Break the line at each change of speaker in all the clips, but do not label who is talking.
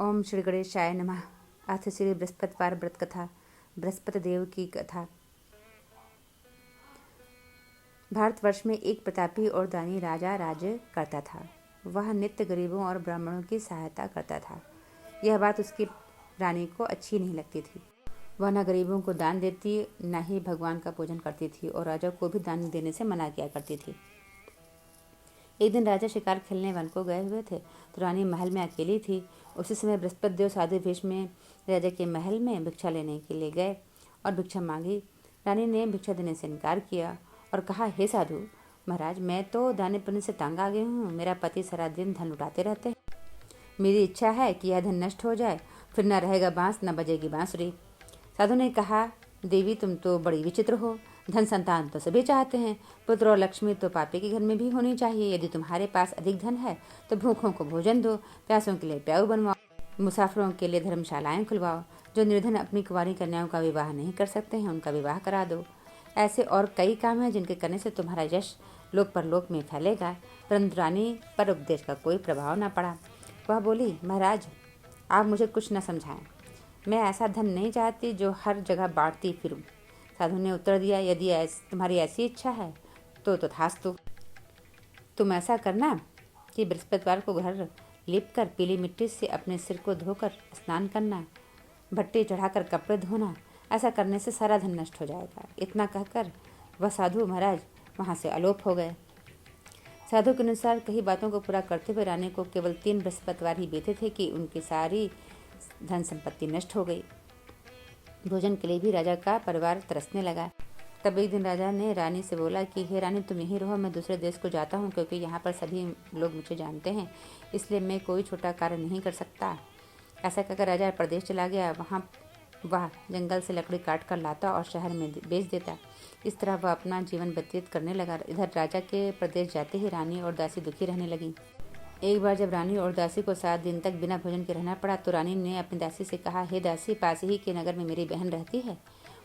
ओम श्री गणेशाय नमः। अथ श्री बृहस्पतिवार व्रत कथा। बृहस्पति देव की कथा। भारतवर्ष में एक प्रतापी और दानी राजा राज्य करता था। वह नित्य गरीबों और ब्राह्मणों की सहायता करता था। यह बात उसकी रानी को अच्छी नहीं लगती थी। वह न गरीबों को दान देती, न ही भगवान का पूजन करती थी और राजा को भी दान देने से मना किया करती थी। एक दिन राजा शिकार खेलने वन को गए हुए थे तो रानी महल में अकेली थी। उसी समय बृहस्पति देव साधु वेश में राजा के महल में भिक्षा लेने के लिए गए और भिक्षा मांगी। रानी ने भिक्षा देने से इनकार किया और कहा, हे साधु महाराज, मैं तो दाने पुण्य से तंग आ गई हूँ। मेरा पति सारा दिन धन लुटाते रहते हैं। मेरी इच्छा है कि यह धन नष्ट हो जाए, फिर न रहेगा बांस न बजेगी बांसुरी। साधु ने कहा, देवी तुम तो बड़ी विचित्र हो। धन संतान तो सभी चाहते हैं, पुत्र और लक्ष्मी तो पापी के घर में भी होनी चाहिए। यदि तुम्हारे पास अधिक धन है तो भूखों को भोजन दो, प्यासों के लिए प्याऊ बनवाओ, मुसाफिरों के लिए धर्मशालाएं खुलवाओ। जो निर्धन अपनी कुंवारी कन्याओं का विवाह नहीं कर सकते हैं उनका विवाह करा दो। ऐसे और कई काम हैं जिनके करने से तुम्हारा यश लोक परलोक में फैलेगा। परंतु रानी पर उपदेश का कोई प्रभाव न पड़ा। वह बोली, महाराज आप मुझे कुछ न समझाएं। मैं ऐसा धन नहीं चाहती जो हर जगह बांटती फिरूं। साधु ने उत्तर दिया, यदि तुम्हारी ऐसी इच्छा है तो तथास्तु। तुम ऐसा करना कि बृहस्पतिवार को घर लीपकर पीली मिट्टी से अपने सिर को धोकर स्नान करना, भट्टी चढ़ाकर कपड़े धोना। ऐसा करने से सारा धन नष्ट हो जाएगा। इतना कहकर वह साधु महाराज वहाँ से अलोप हो गए। साधु के अनुसार कई बातों को पूरा करते हुए रानी को केवल 3 बृहस्पतिवार ही बीते थे कि उनकी सारी धन संपत्ति नष्ट हो गई। भोजन के लिए भी राजा का परिवार तरसने लगा। तब एक दिन राजा ने रानी से बोला कि हे रानी, तुम यहीं रहो, मैं दूसरे देश को जाता हूँ, क्योंकि यहाँ पर सभी लोग मुझे जानते हैं, इसलिए मैं कोई छोटा कार्य नहीं कर सकता। ऐसा कहकर राजा प्रदेश चला गया। वहाँ वह जंगल से लकड़ी काट कर लाता और शहर में बेच देता। इस तरह वह अपना जीवन व्यतीत करने लगा। इधर राजा के प्रदेश जाते ही रानी और दासी दुखी रहने लगी। एक बार जब रानी और दासी को 7 दिन तक बिना भोजन के रहना पड़ा तो रानी ने अपनी दासी से कहा, हे दासी, पास ही के नगर में मेरी बहन रहती है।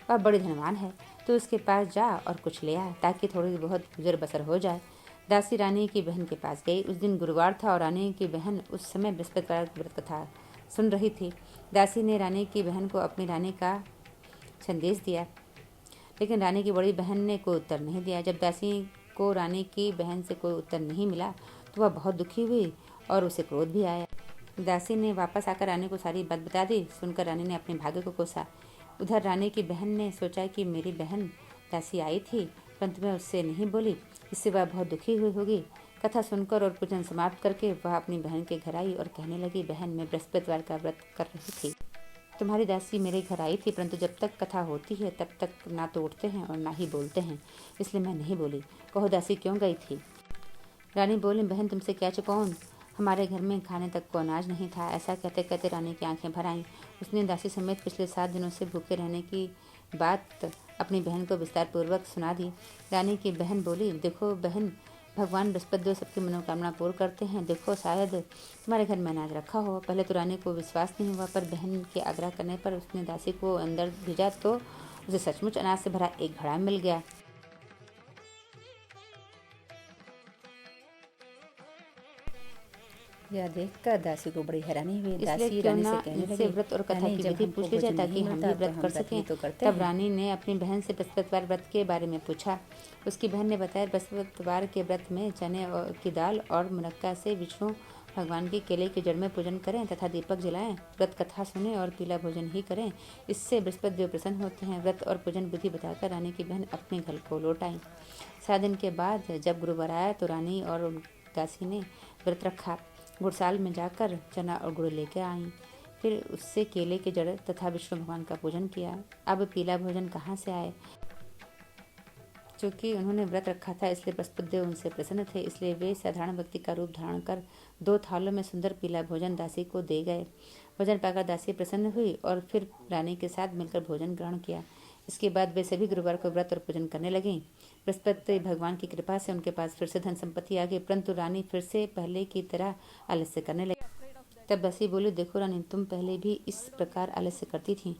वह बड़ी धनवान है, तो उसके पास जा और कुछ ले आ, ताकि थोड़ी बहुत गुजर बसर हो जाए। दासी रानी की बहन के पास गई। उस दिन गुरुवार था और रानी की बहन उस समय बृहस्पतिवार की व्रत कथा सुन रही थी। दासी ने रानी की बहन को अपनी रानी का संदेश दिया, लेकिन रानी की बड़ी बहन ने कोई उत्तर नहीं दिया। जब दासी को रानी की बहन से कोई उत्तर नहीं मिला तो वह बहुत दुखी हुई और उसे क्रोध भी आया। दासी ने वापस आकर रानी को सारी बात बता दी। सुनकर रानी ने अपने भाग्य को कोसा। उधर रानी की बहन ने सोचा कि मेरी बहन दासी आई थी, परंतु मैं उससे नहीं बोली, इससे वह बहुत दुखी हुई होगी। कथा सुनकर और पूजन समाप्त करके वह अपनी बहन के घर आई और कहने लगी, बहन, मैं बृहस्पतिवार का व्रत कर रही थी। तुम्हारी दासी मेरे घर आई थी, परंतु जब तक कथा होती है तब तक ना तो उठते हैं और ना ही बोलते हैं, इसलिए मैं नहीं बोली। कहो दासी क्यों गई थी? रानी बोली, बहन तुमसे क्या छुपाऊं, हमारे घर में खाने तक को अनाज नहीं था। ऐसा कहते कहते रानी की आंखें भर आईं। उसने दासी समेत पिछले 7 दिनों से भूखे रहने की बात अपनी बहन को विस्तार पूर्वक सुना दी। रानी की बहन बोली, देखो बहन, भगवान बृहस्पति देव सबकी मनोकामना पूर्ण करते हैं। देखो शायद तुम्हारे घर में अनाज रखा हो। पहले तो रानी को विश्वास नहीं हुआ, पर बहन के आग्रह करने पर उसने दासी को अंदर भेजा तो उसे सचमुच अनाज से भरा एक घड़ा मिल गया।
यह देखकर दासी को बड़ी हैरानी हुई।
इसलिए क्यों ना इनसे व्रत और कथा की विधि पूछ ली जाए ताकि हम भी व्रत कर सकें। तब रानी ने अपनी बहन से बृहस्पतिवार व्रत के बारे में पूछा। उसकी बहन ने बताया, बृहस्पतिवार के व्रत में चने की दाल और मुनक्का से विष्णु भगवान की केले की जड़ में पूजन करें तथा दीपक जलाएं, व्रत कथा सुने और पीला भोजन ही करें, इससे बृहस्पति देव प्रसन्न होते हैं। व्रत और पूजन विधि बताकर रानी की बहन अपने घर को लौट आई। 7 दिन के बाद जब गुरुवार आया तो रानी और दासी ने व्रत रखा। गुड़साल में जाकर चना और गुड़ लेकर आईं। फिर उससे केले के जड़ तथा विष्णु भगवान का पूजन किया। अब पीला भोजन कहाँ से आए? चूँकि उन्होंने व्रत रखा था इसलिए बृहस्पति देव उनसे प्रसन्न थे, इसलिए वे साधारण व्यक्ति का रूप धारण कर 2 थालों में सुंदर पीला भोजन दासी को दे गए। भोजन पाकर दासी प्रसन्न हुई और फिर रानी के साथ मिलकर भोजन ग्रहण किया। इसके बाद वे सभी गुरुवार को व्रत और पूजन करने लगीं। बृहस्पति भगवान की कृपा से उनके पास फिर से धन संपत्ति आ गई, परंतु रानी फिर से पहले की तरह आलस्य करने लगी। तब दासी बोली, देखो रानी, तुम पहले भी इस प्रकार आलस्य करती थी।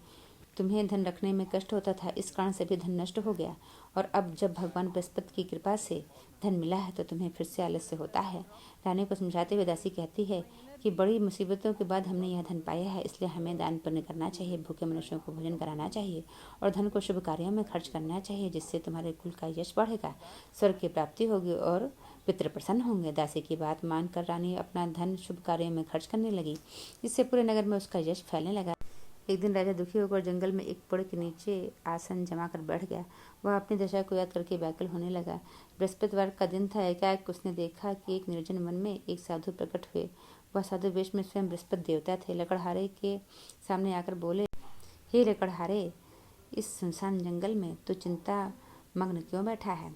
तुम्हें धन रखने में कष्ट होता था, इस कारण से भी धन नष्ट हो गया, और अब जब भगवान बृहस्पति की कृपा से धन मिला है तो तुम्हें फिर से आलस्य होता है। रानी को समझाते हुए दासी कहती है कि कि बड़ी मुसीबतों के बाद हमने यह धन पाया है, इसलिए हमें दान पुण्य करना चाहिए, भूखे मनुष्यों को भोजन कराना चाहिए और धन को शुभ कार्यों में खर्च करना चाहिए, जिससे तुम्हारे कुल का यश बढ़ेगा, स्वर्ग की प्राप्ति होगी और पितृ प्रसन्न होंगे। दासी की बात मानकर रानी अपना धन शुभ कार्यों में खर्च करने लगी, जिससे पूरे नगर में उसका यश फैलने लगा। एक दिन राजा दुखी होकर जंगल में एक पेड़ के नीचे आसन जमा कर बैठ गया। वह अपनी दशा को याद करके व्याकुल होने लगा। बृहस्पतिवार का दिन था। एकाएक उसने देखा कि एक निर्जन वन में एक साधु प्रकट हुए। वह साधु वेश में स्वयं बृहस्पति देवता थे। लकड़हारे के सामने आकर बोले, हे लकड़हारे, इस सुनसान जंगल में तू चिंता मग्न क्यों बैठा है?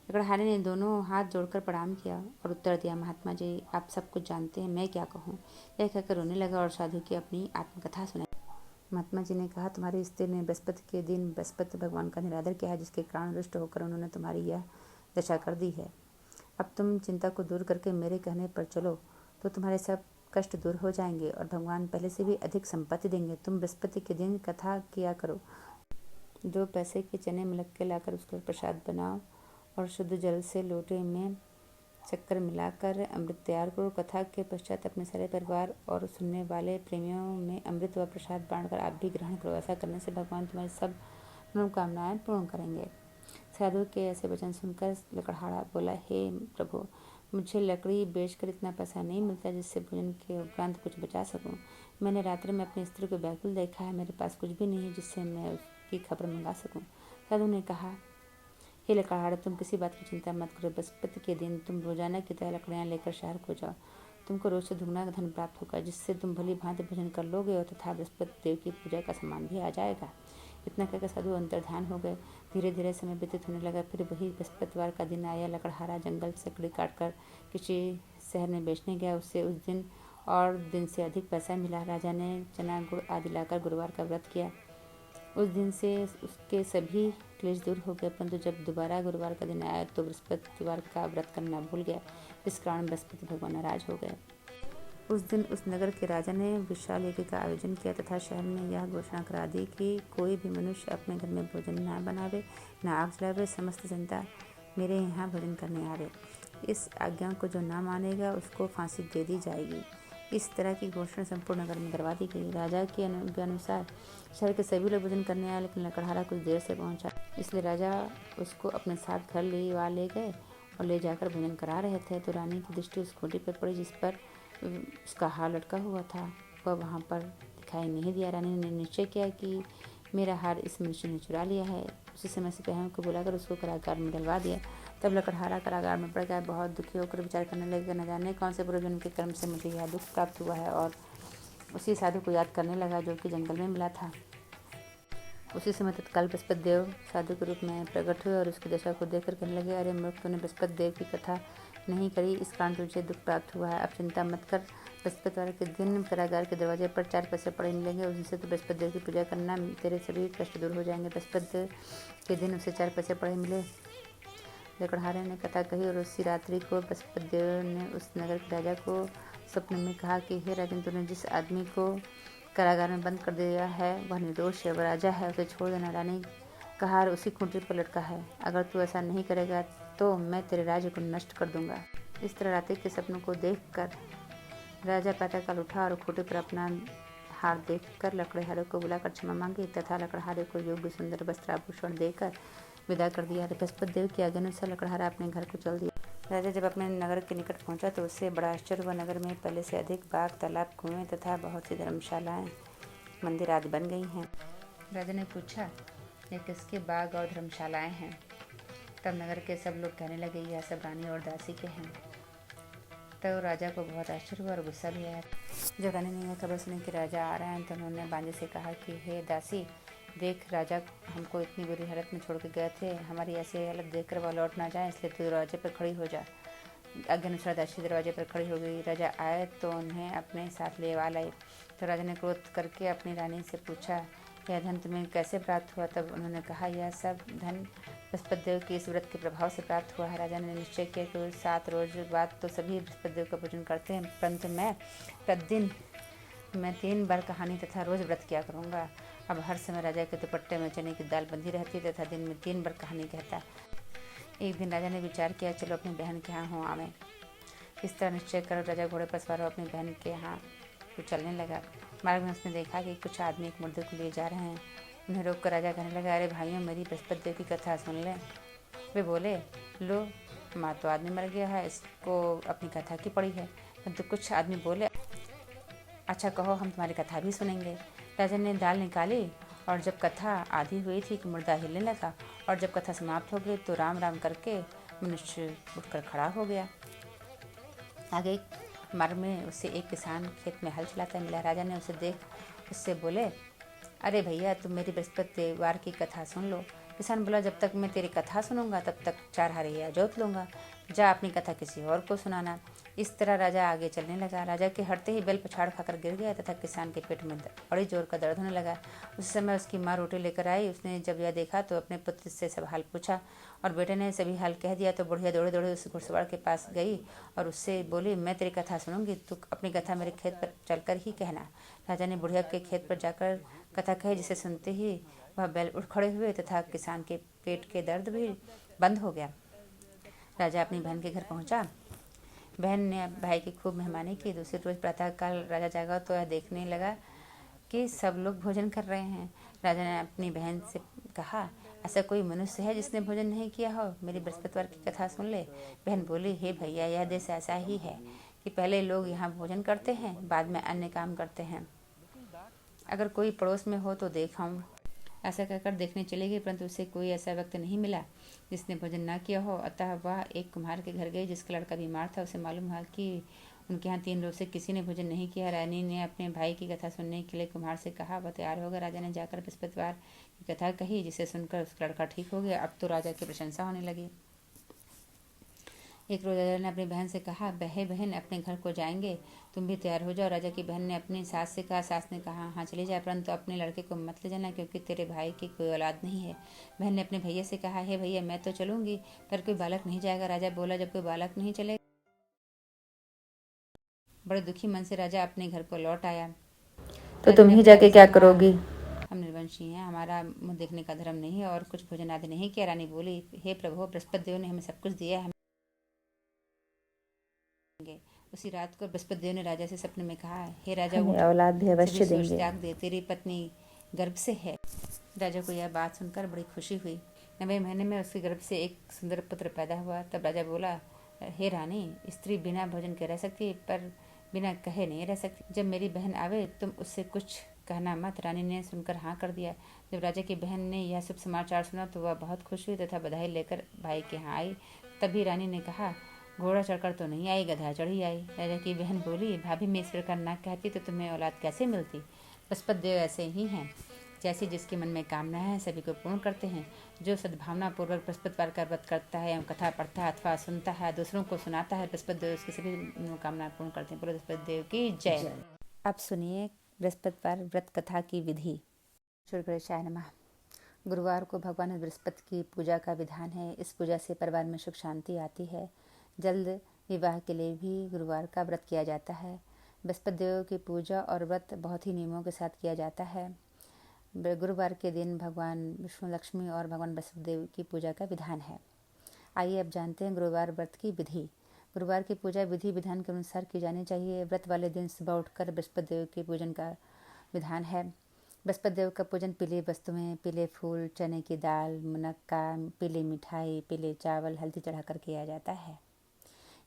लकड़हारे ने दोनों हाथ जोड़कर प्रणाम किया और उत्तर दिया, महात्मा जी, आप सब कुछ जानते हैं, मैं क्या कहूँ। यह कहकर रोने लगा और साधु की अपनी आत्मकथा सुनाई। महात्मा जी ने कहा, तुम्हारी स्त्री ने बृहस्पति के दिन बृहस्पति भगवान का निरादर किया है, जिसके कारण रुष्ट होकर उन्होंने तुम्हारी यह दशा कर दी है। अब तुम चिंता को दूर करके मेरे कहने पर चलो तो तुम्हारे सब कष्ट दूर हो जाएंगे और भगवान पहले से भी अधिक संपत्ति देंगे। तुम बृहस्पति के दिन कथा किया करो, 2 पैसे के चने मिलक के लाकर उसका प्रसाद बनाओ और शुद्ध जल से लोटे में शक्कर मिलाकर अमृत तैयार करो। कथा के पश्चात अपने सारे परिवार और सुनने वाले प्रेमियों में अमृत व प्रसाद बांटकर आप भी ग्रहण करो। ऐसा करने से भगवान तुम्हारी सब मनोकामनाएं पूर्ण करेंगे। साधु के ऐसे वचन सुनकर लकड़हारा बोला, हे प्रभु, मुझे लकड़ी बेचकर इतना पैसा नहीं मिलता जिससे भोजन के उपरांत कुछ बचा सकूं। मैंने रात्रि में अपनी स्त्री को व्याकुल देखा है, मेरे पास कुछ भी नहीं है जिससे मैं उसकी खबर मंगा सकूं। साधु ने कहा, हे लकड़हारे, तुम किसी बात की चिंता मत करो। बृहस्पति के दिन तुम रोजाना की तरह लकड़ियाँ लेकर शहर को जाओ। तुमको रोज से दुगना धन प्राप्त होगा, जिससे तुम भली भांति भोजन कर लोगे और तथा बृहस्पति देव की पूजा का सामान भी आ जाएगा। इतना कहकर साधु अंतर्ध्यान हो गए। धीरे धीरे समय व्यतीत होने लगा। फिर वही बृहस्पतिवार का दिन आया। लकड़हारा जंगल से लकड़ी काटकर किसी शहर में बेचने गया। उससे उस दिन और दिन से अधिक पैसा मिला। राजा ने चना गुड़ आदि लाकर गुरुवार का व्रत किया। उस दिन से उसके सभी क्लेश दूर हो गए, परंतु जब दोबारा गुरुवार का दिन आया तो बृहस्पतिवार का व्रत करना भूल गया। इस कारण बृहस्पति भगवान नाराज हो गए। उस दिन उस नगर के राजा ने विशाल यज्ञ का आयोजन किया तथा शहर में यह घोषणा करा दी कि कोई भी मनुष्य अपने घर में भोजन न बनावे, न आग जलावे, समस्त जनता मेरे यहाँ भोजन करने आवे। इस आज्ञा को जो न मानेगा उसको फांसी दे दी जाएगी। इस तरह की घोषणा संपूर्ण नगर में करवा दी गई। राजा के अनुसार शहर के सभी लोग भोजन करने आए, लेकिन लकड़हारा कुछ देर से पहुंचा, इसलिए राजा उसको अपने साथ घर ले गए और ले जाकर भोजन करा रहे थे तो रानी की दृष्टि उस खूंटी पर पड़ी जिस पर उसका हार लटका हुआ था। वह वहाँ पर दिखाई नहीं दिया। रानी ने निश्चय किया कि मेरा हार इस मनुष्य ने चुरा लिया है। उसी समय सिपाहियों को बुलाकर उसको कारागार में डलवा दिया। तब लकड़हारा कारागार में पड़ गया। बहुत दुखी होकर विचार करने लगा, न जाने कौन से पूर्वजन्म के कर्म से मुझे यह दुख प्राप्त हुआ है, और उसी साधु को याद करने लगा जो कि जंगल में मिला था। उसी समय तत्काल बृहस्पति देव साधु के रूप में प्रकट हुए और उसकी दशा को देखकर कहने लगे, अरे मूर्ख, तूने बृहस्पति देव की कथा नहीं करी, इस कारण तुझे दुख प्राप्त हुआ है। अब चिंता मत कर, बृहस्पतिवार के दिन कारागार के दरवाजे पर 4 पैसे पड़े मिलेंगे, उनसे तो बृहस्पति देव की पूजा करना, तेरे सभी कष्ट दूर हो जाएंगे। बृहस्पति के दिन उसे 4 पैसे पड़े मिले। लकड़हारे ने कथा कही और उसी रात्रि को बृहस्पति देव ने उस नगर के राजा को स्वप्न में कहा कि हे राजन, तूने जिस आदमी को कारागार में बंद कर दिया है वह निर्दोष है, वह राजा है, उसे छोड़ देना। रानी का हार उसी खूंटी पर लटका है। अगर तू ऐसा नहीं करेगा तो मैं तेरे राज्य को नष्ट कर दूंगा। इस तरह रात्रि के सपनों को देखकर राजा प्रातःकाल उठा और खूंटी पर अपना हार देखकर लकड़हारे को बुलाकर क्षमा मांगी तथा लकड़हारे को योग्य सुंदर वस्त्र आभूषण देकर विदा कर दिया। बृहस्पति देव की आज्ञानुसार लकड़हारा अपने घर को चल दिया। राजा जब अपने नगर के निकट पहुंचा तो उससे बड़ा आश्चर्य हुआ। नगर में पहले से अधिक बाग, तालाब, कुएं तथा बहुत सी धर्मशालाएं, मंदिर आदि बन गई हैं। राजा ने पूछा, ये किसके बाग और धर्मशालाएं हैं? तब नगर के सब लोग कहने लगे, यह सब रानी और दासी के हैं। तब राजा को बहुत आश्चर्य हुआ और गुस्सा भी आया। जब रानी ने यह खबर सुनी कि राजा आ रहे हैं तो उन्होंने बांजे से कहा कि हे दासी, देख, राजा हमको इतनी बुरी हालत में छोड़ के गए थे, हमारी ऐसी हालत देखकर वह लौट ना जाए, इसलिए तू दरवाजे पर खड़ी हो जा। आज्ञानुसार दासी दरवाजे पर खड़ी हो गई। राजा आए तो उन्हें अपने साथ ले लाई। तो राजा ने क्रोध करके अपनी रानी से पूछा, यह धन तुम्हें कैसे प्राप्त हुआ? तब उन्होंने कहा, यह सब धन बृहस्पति देव के इस व्रत के प्रभाव से प्राप्त हुआ है। राजा ने निश्चय किया कि 7 रोज बाद तो सभी बृहस्पति देव का पूजन करते हैं, परंतु मैं प्रतिदिन 3 बार कहानी तथा रोज व्रत किया करूँगा। अब हर समय राजा के दुपट्टे में चने की दाल बंधी रहती तथा दिन में 3 बार कहानी कहता। एक दिन राजा ने विचार किया, चलो अपनी बहन के यहाँ हो आवे। इस तरह निश्चय कर राजा घोड़े पर सवार हो अपनी बहन के यहाँ तो चलने लगा। मार्ग में उसने देखा कि कुछ आदमी एक मुर्दे को लिए जा रहे हैं। उन्हें रोक कर राजा कहने लगा, अरे भाइयों, मेरी बृहस्पति देव की कथा सुन लें। वे बोले, लो, माँ तो आदमी मर गया है, इसको अपनी कथा की पड़ी है। परंतु कुछ आदमी बोले, अच्छा कहो, हम तुम्हारी कथा भी सुनेंगे। राजा ने दाल निकाली और जब कथा आधी हुई थी कि मुर्दा हिलने लगा, और जब कथा समाप्त हो गई तो राम राम करके मनुष्य उठकर खड़ा हो गया। आगे मार्ग में उससे एक किसान खेत में हल चलाता मिला। राजा ने उसे देख उससे बोले, अरे भैया, तुम मेरी बृहस्पतिवार की कथा सुन लो। किसान बोला, जब तक मैं तेरी कथा सुनूंगा तब तक 4 हरिया जोत लूँगा, जा अपनी कथा किसी और को सुनाना। इस तरह राजा आगे चलने लगा। राजा के हटते ही बैल पछाड़ खाकर गिर गया तथा किसान के पेट में बड़ी जोर का दर्द होने लगा। उस समय उसकी माँ रोटी लेकर आई। उसने जब यह देखा तो अपने पुत्र से सब हाल पूछा और बेटे ने सभी हाल कह दिया। तो बुढ़िया दौड़े दौड़े उस घुड़सवार के पास गई और उससे बोली, मैं तेरी कथा सुनूंगी, तू अपनी कथा मेरे खेत पर चलकर ही कहना। राजा ने बुढ़िया के खेत पर जाकर कथा कही, जिसे सुनते ही वह बैल उठ खड़े हुए तथा किसान के पेट के दर्द भी बंद हो गया। राजा अपनी बहन के घर पहुंचा। बहन ने भाई की खूब मेहमानी की। दूसरे रोज प्रातःकाल राजा जागा तो यह देखने लगा कि सब लोग भोजन कर रहे हैं। राजा ने अपनी बहन से कहा, ऐसा कोई मनुष्य है जिसने भोजन नहीं किया हो? मेरी बृहस्पतिवार की कथा सुन ले। बहन बोली, हे भैया, यह देश ऐसा ही है कि पहले लोग यहाँ भोजन करते हैं, बाद में अन्य काम करते हैं। अगर कोई पड़ोस में हो तो देखाऊं। ऐसा कहकर देखने चली गई, परंतु उसे कोई ऐसा व्यक्ति नहीं मिला जिसने भोजन ना किया हो। अतः वह एक कुम्हार के घर गई जिसका लड़का बीमार था। उसे मालूम हुआ कि उनके यहाँ 3 रोज से किसी ने भोजन नहीं किया। रानी ने अपने भाई की कथा सुनने के लिए कुम्हार से कहा। वह तैयार हो गया। राजा ने जाकर बृहस्पतिवार की कथा कही, जिसे सुनकर उसका लड़का ठीक हो गया। अब तो राजा की प्रशंसा होने लगी। एक रोज राजा ने अपनी बहन से कहा, बहन, अपने घर को जाएंगे, तुम भी तैयार हो जाओ। राजा की बहन ने अपनी सास से कहा। सास ने कहा, हाँ चली जाए, परंतु अपने लड़के को मत ले जाना, क्योंकि तेरे भाई की कोई औलाद नहीं है। बहन ने अपने भैया से कहा, हे भैया, मैं तो चलूंगी, पर कोई बालक नहीं जाएगा। राजा बोला, जब कोई बालक नहीं चलेगा। बड़े दुखी मन से राजा अपने घर को लौट आया।
तो तुम ही जाके क्या करोगी?
हम निर्वंशी हैं, हमारा मुँह देखने का धर्म नहीं है और कुछ भोजन आदि नहीं किया। रानी बोली, हे प्रभु, बृहस्पति देव ने हमें सब कुछ दिया है। उसी रात को बृहस्पति देव ने राजा से सपने में कहा, हे राजा,
औलाद भी अवश्य देंगे।
त्याग दे, तेरी पत्नी गर्भ से है। राजा को यह बात सुनकर बड़ी खुशी हुई। 9वें महीने में उसके गर्भ से एक सुंदर पुत्र पैदा हुआ। तब राजा बोला, हे रानी, स्त्री बिना भोजन के रह सकती, पर बिना कहे नहीं रह सकती। जब मेरी बहन आवे तुम उससे कुछ कहना मत। रानी ने सुनकर हाँ कर दिया। जब राजा की बहन ने यह शुभ समाचार सुना तो वह बहुत खुश हुई तथा बधाई लेकर भाई के यहाँ आई। तभी रानी ने कहा, घोड़ा चढ़कर तो नहीं आई, गधा चढ़ी आई। राजा की बहन बोली, भाभी, मैं ईश्वर का ना कहती तो तुम्हें औलाद कैसे मिलती? बृहस्पति देव ऐसे ही हैं, जैसे जिसके मन में कामना है सभी को पूर्ण करते हैं। जो सद्भावना पूर्वक बृहस्पतिवार का व्रत करता है एवं कथा पढ़ता है अथवा सुनता है, दूसरों को सुनाता है, बृहस्पति देव उसकी सभी मनोकामना पूर्ण करते हैं। बोलो बृहस्पति देव की जय।
अब सुनिए बृहस्पतिवार व्रत कथा की विधि।
गणेशाय नमः। गुरुवार को भगवान बृहस्पति की पूजा का विधान है। इस पूजा से परिवार में सुख शांति आती है। जल्द विवाह के लिए भी गुरुवार का व्रत किया जाता है। बृहस्पति देव की पूजा और व्रत बहुत ही नियमों के साथ किया जाता है। गुरुवार के दिन भगवान विष्णु, लक्ष्मी और भगवान बृहस्पति देव की पूजा का विधान है। आइए अब जानते हैं गुरुवार व्रत की विधि। गुरुवार की पूजा विधि विधान के अनुसार की जानी चाहिए। व्रत वाले दिन सुबह उठकर बृहस्पति देव के पूजन का विधान है। बृहस्पति देव का पूजन पीली वस्तुएं, पीले फूल, चने की दाल, मुनक्का, पीली मिठाई, पीले चावल, हल्दी चढ़ाकर किया जाता है।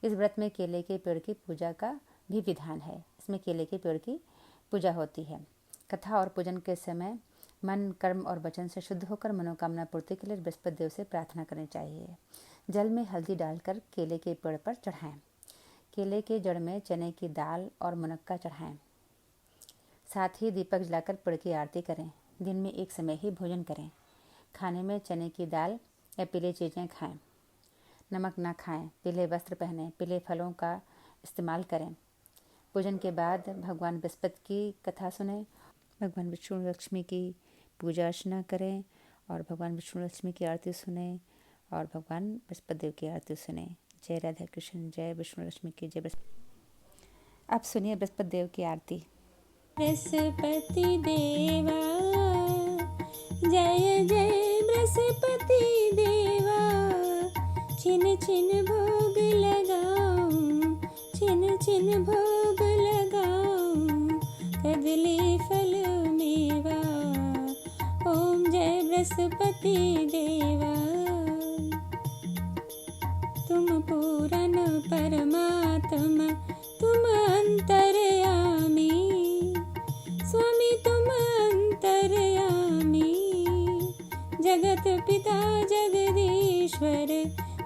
इस व्रत में केले के पेड़ की पूजा का भी विधान है। इसमें केले के पेड़ की पूजा होती है। कथा और पूजन के समय मन, कर्म और वचन से शुद्ध होकर मनोकामना पूर्ति के लिए बृहस्पति देव से प्रार्थना करनी चाहिए। जल में हल्दी डालकर केले के पेड़ पर चढ़ाएं। केले के जड़ में चने की दाल और मुनक्का चढ़ाएं। साथ ही दीपक जलाकर पेड़ की आरती करें। दिन में एक समय ही भोजन करें। खाने में चने की दाल या पीली चीज़ें खाएं। नमक ना खाएं। पीले वस्त्र पहनें। पीले फलों का इस्तेमाल करें। पूजन के बाद भगवान बृहस्पति की कथा सुनें। भगवान विष्णु लक्ष्मी की पूजा अर्चना करें और भगवान विष्णु लक्ष्मी की आरती सुनें और भगवान बृहस्पति देव की आरती सुनें। जय राधा कृष्ण, जय विष्णु लक्ष्मी की जय। अब सुनिए बृहस्पति देव की आरती।
बृहस्पति देवा जय जय बृहस्पति देवा, छिन छिन भोग लगाऊं छिन छिन भोग लगाऊं कदली फल मेवा। ओम जय बृहस्पति देवा। तुम पूरन परमात्मा तुम अंतर्यामी, स्वामी तुम अंतर्यामी। जगत पिता जगदीश्वर,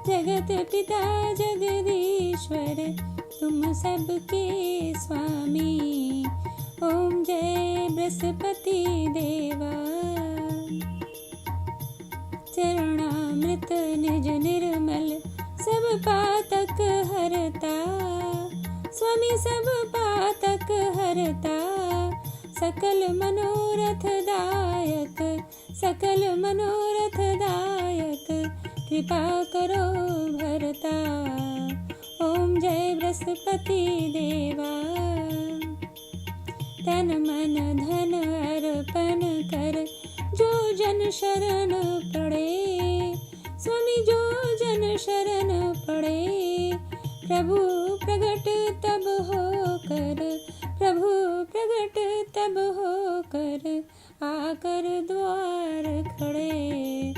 जगत पिता जगदीश्वर, तुम सबके स्वामी। ओम जय बृहस्पति देवा। चरणामृत निज निर्मल सब पातक हरता, स्वामी सब पातक हरता। सकल मनोरथ दायक, सकल मनोरथ दायक, कृपा करो भरता। ओम जय बृहस्पति देवा। तन मन धन अर्पण कर जो जन शरण पड़े, स्वामी जो जन शरण पड़े। प्रभु प्रगट तब होकर, प्रभु प्रगट तब होकर, आकर द्वार खड़े।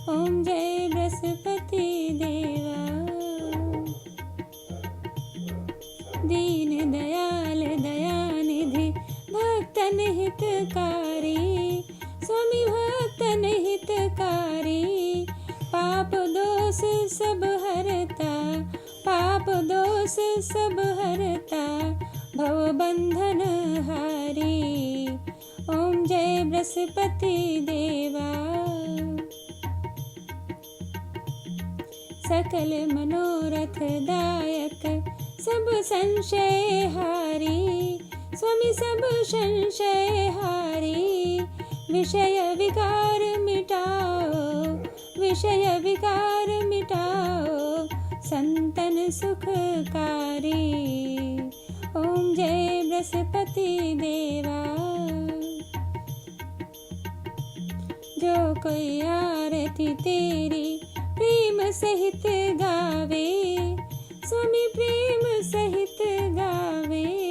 ओम जय बृहस्पति देवा। दीन दयाल दयानिधि भक्तन हितकारी, स्वामी भक्तन हितकारी। पाप दोष सब हरता, पाप दोष सब हरता, भव बंधन हारी। ओम जय बृहस्पति देवा। सकल मनोरथ दायक सब संशय हारी, स्वामी सब संशय हारी। विषय विकार मिटाओ, विषय विकार मिटाओ, संतन सुखकारी। ओम जय बृहस्पति देवा। जो कोई आरती तेरी प्रेम सहित गावे, स्वामी प्रेम सहित गावे।